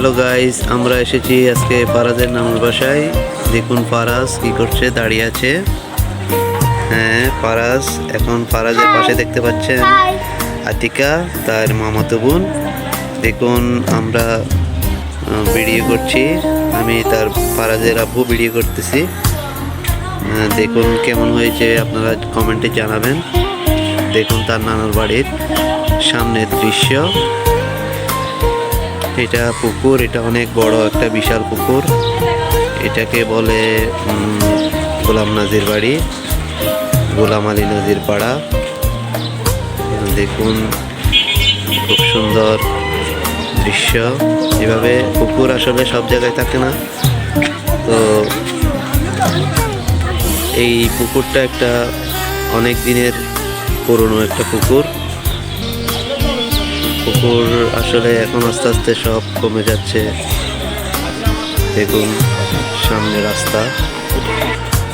Hello guys, আমরা এসেছি আজকে ফারাজের নানুর বাসায়। দেখুন ফারাজ কি করছে, দাঁড়িয়ে আছে। হ্যাঁ, ফারাজের পাশে দেখতে পাচ্ছেন আতিকা, তার মামাতো বোন। দেখুন আমরা ভিডিও করছি, আমি তার ফারাজের আব্বু ভিডিও করতেছি। দেখুন কেমন হয়েছে আপনারা কমেন্টে জানাবেন। দেখুন তার নানুর বাড়ির সামনের দৃশ্য। এটা পুকুর, এটা অনেক বড় একটা বিশাল পুকুর। এটাকে বলে গোলাম নাজির বাড়ি, গোলাম আলী নাজির পাড়া। দেখুন খুব সুন্দর দৃশ্য। এভাবে পুকুর আসলে সব জায়গায় থাকে না, তো এই পুকুরটা একটা অনেক দিনের পুরনো একটা পুকুর আসলে এখন আস্তে আস্তে সব কমে যাচ্ছে। দেখুন সামনে রাস্তা।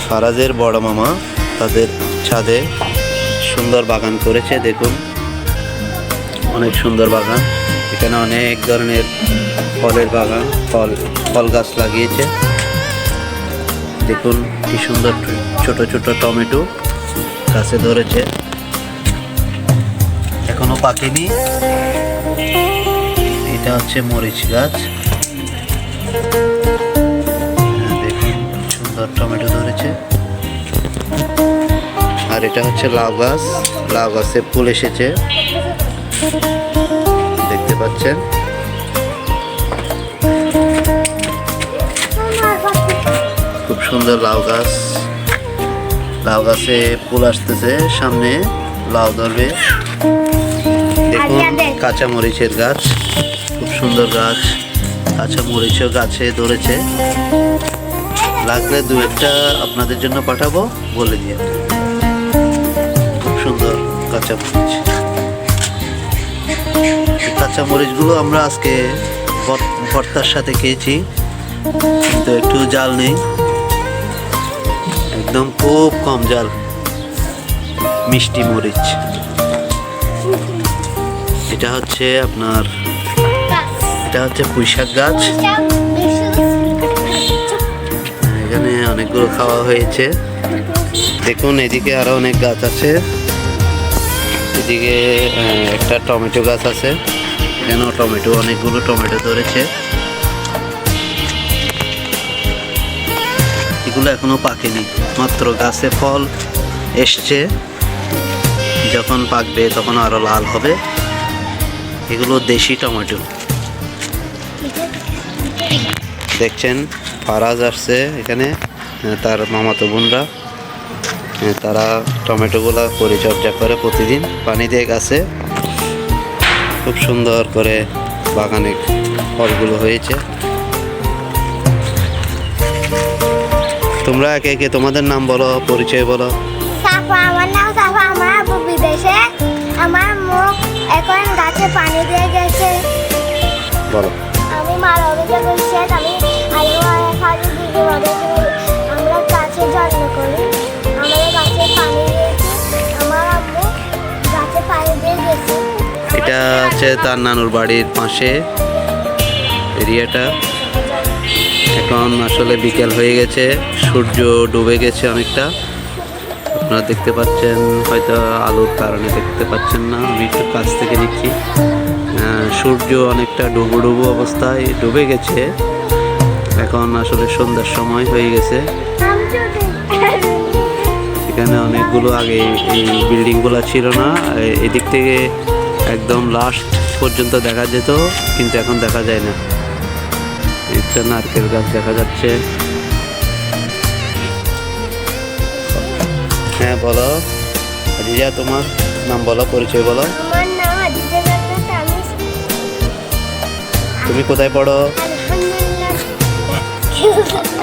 ফারাজের বড় মামা তাদের ছাদে সুন্দর বাগান করেছে। দেখুন অনেক সুন্দর বাগান, এখানে অনেক ধরনের ফলের বাগান, ফল গাছ লাগিয়েছে। দেখুন কি সুন্দর ছোট ছোট টমেটো গাছে ধরেছে, এখনো পাকেনি। এটা হচ্ছে মরিচ গাছ। দেখুন সুন্দর টমেটো ধরেছে। আর এটা হচ্ছে লাউ গাছ, লাউ গাছে ফুল এসেছে, দেখতে পাচ্ছেন। খুব সুন্দর লাউ গাছ, লাউ গাছে ফুল আসতেছে, সামনে লাউ ধরবে। দেখুন কাঁচা মরিচের গাছ, খুব সুন্দর গাছ। কাঁচা মরিচও গাছে ধরেছে, লাগলে দু একটা আপনাদের জন্য পাঠাবো, বলে দিয়ে। খুব সুন্দর কাঁচা মরিচ। কাঁচা মরিচগুলো আমরা আজকে ভর্তার সাথে খেয়েছি, কিন্তু একটু জাল নেই, একদম খুব কম জাল, মিষ্টি মরিচ। এটা হচ্ছে আপনার, এটা হচ্ছে পুঁইশাক গাছ। এখানে অনেকগুলো খাওয়া হয়েছে। দেখুন এদিকে আরো অনেক গাছ আছে, এদিকে একটা টমেটো গাছ আছে, এখানেও টমেটো, অনেকগুলো টমেটো ধরেছে। এগুলো এখনো পাকেনি, মাত্র গাছে ফল এসছে, যখন পাকবে তখন আরো লাল হবে। এগুলো দেশি টমেটো। দেখছেন ফারাজ আসছে এখানে, তার মামাতো বোনরা, তারা টমেটোগুলো পরিচর্যা করে প্রতিদিন, পানি দিয়ে গাছে। খুব সুন্দর করে বাগানে ফলগুলো হয়েছে। তোমরা একে একে তোমাদের নাম বলো, পরিচয় বলো। আমার নাম সাফা, আমার আব্বু বিদেশে, আমার মুখ এখন গাছে পানি দিয়ে গেছে। বলো। আমি মালবিকা করছি, আমি আমরা গাছে যত্ন করি, আমাদের গাছে পানি দিয়েছি, আমার আব্বু গাছে পানি দিয়ে গেছে। এটা হচ্ছে তার নানুর বাড়ির পাশে এরিয়াটা। এখন আসলে বিকেল হয়ে গেছে, সূর্য ডুবে গেছে অনেকটা, আপনারা দেখতে পাচ্ছেন, হয়তো আলোর কারণে দেখতে পাচ্ছেন না, আমি একটু কাছ থেকে নিচ্ছি। সূর্য অনেকটা ডুবো ডুবো অবস্থায় ডুবে গেছে। এখন আসলে সন্ধ্যার সময় হয়ে গেছে। এখানে অনেকগুলো, আগে এই বিল্ডিংগুলো ছিল না, এদিক থেকে একদম লাস্ট পর্যন্ত দেখা যেত, কিন্তু এখন দেখা যায় না। একটা নারকেল গাছ দেখা যাচ্ছে। হ্যাঁ বলো আজিজা, তোমার নাম বলো, পরিচয় বলো। আমার নাম আজিজা নাজমা তামিজ। তুমি কোথায় পড়ো?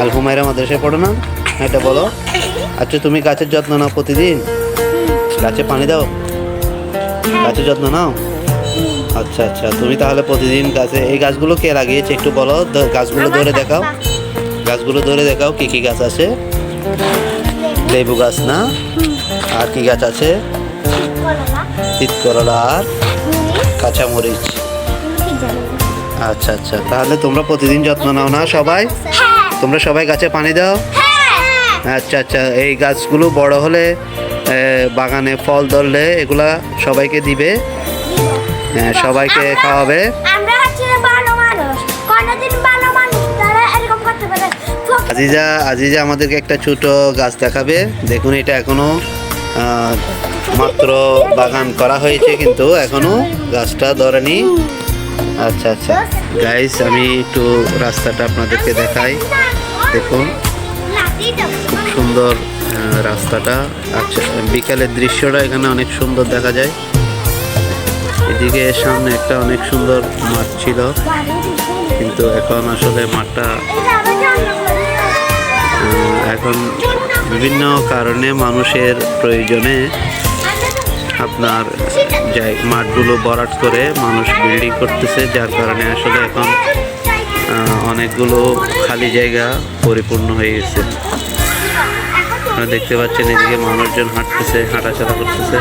আল হুমায়রা মাদ্রাসায় পড়ো না? এটা বলো। আচ্ছা তুমি গাছের যত্ন নাও প্রতিদিন? গাছে পানি দাও? গাছের যত্ন নাও? আচ্ছা আচ্ছা, তুমি তাহলে প্রতিদিন গাছে, এই গাছগুলো কে লাগিয়েছে একটু বলো, গাছগুলো ধরে দেখাও, গাছগুলো ধরে দেখাও কি কি গাছ আছে। লেবু গাছ না, আর কি গাছ আছে? তিত করলা আর কাঁচামরিচ। আচ্ছা আচ্ছা, তাহলে তোমরা প্রতিদিন যত্ন নাও না সবাই? হ্যাঁ তোমরা সবাই গাছে পানি দাও? হ্যাঁ আচ্ছা আচ্ছা, এই গাছগুলো বড় হলে বাগানে ফল ধরলে এগুলা সবাইকে দিবে? হ্যাঁ, সবাইকে খাওয়াবে? আমরা হচ্ছে ভালো মানুষ, কোনদিন ভালো মানুষ তারা এরকম করতে পারে। আজিজা আজিজা আমাদেরকে একটা ছোট গাছ দেখাবে। দেখুন, এটা এখনো মাত্র বাগান করা হয়েছে, কিন্তু এখনো গাছটা ধরেনি। আচ্ছা আচ্ছা গাইস, আমি একটু রাস্তাটা আপনাদেরকে দেখাই। দেখুন, খুব সুন্দর রাস্তাটা। আচ্ছা, বিকালের দৃশ্যটা এখানে অনেক সুন্দর দেখা যায়। এদিকে সামনে একটা অনেক সুন্দর মাঠ ছিল, কিন্তু এখন আসলে মাঠটা এখন বিভিন্ন কারণে মানুষের প্রয়োজনে আপনার মাঠগুলো ভরাট করে মানুষ বিল্ডিং করতেছে, যার কারণে আসলে এখন অনেকগুলো খালি জায়গা পরিপূর্ণ হয়ে গেছে। আপনারা দেখতে পাচ্ছেন এদিকে মানুষজন হাঁটতেছে, হাঁটাচলা করতেছে।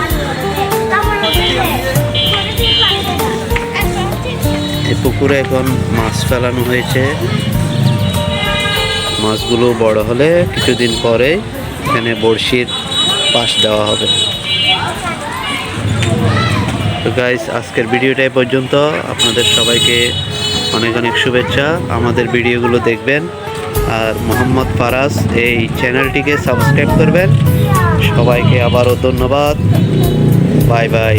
এই পুকুরে এখন মাছ ফেলানো হয়েছে। মাছগুলো বড় হলে কিছুদিন পরে এখানে বড়শির পাশ দেওয়া হবে। তো গাইস, আজকের ভিডিওটা এই পর্যন্ত। আপনাদের সবাইকে অনেক অনেক শুভেচ্ছা। আমাদের ভিডিওগুলো দেখবেন, আর মোহাম্মদ ফারাজ এই চ্যানেলটিকে সাবস্ক্রাইব করবেন। সবাইকে আবারও ধন্যবাদ। Bye bye.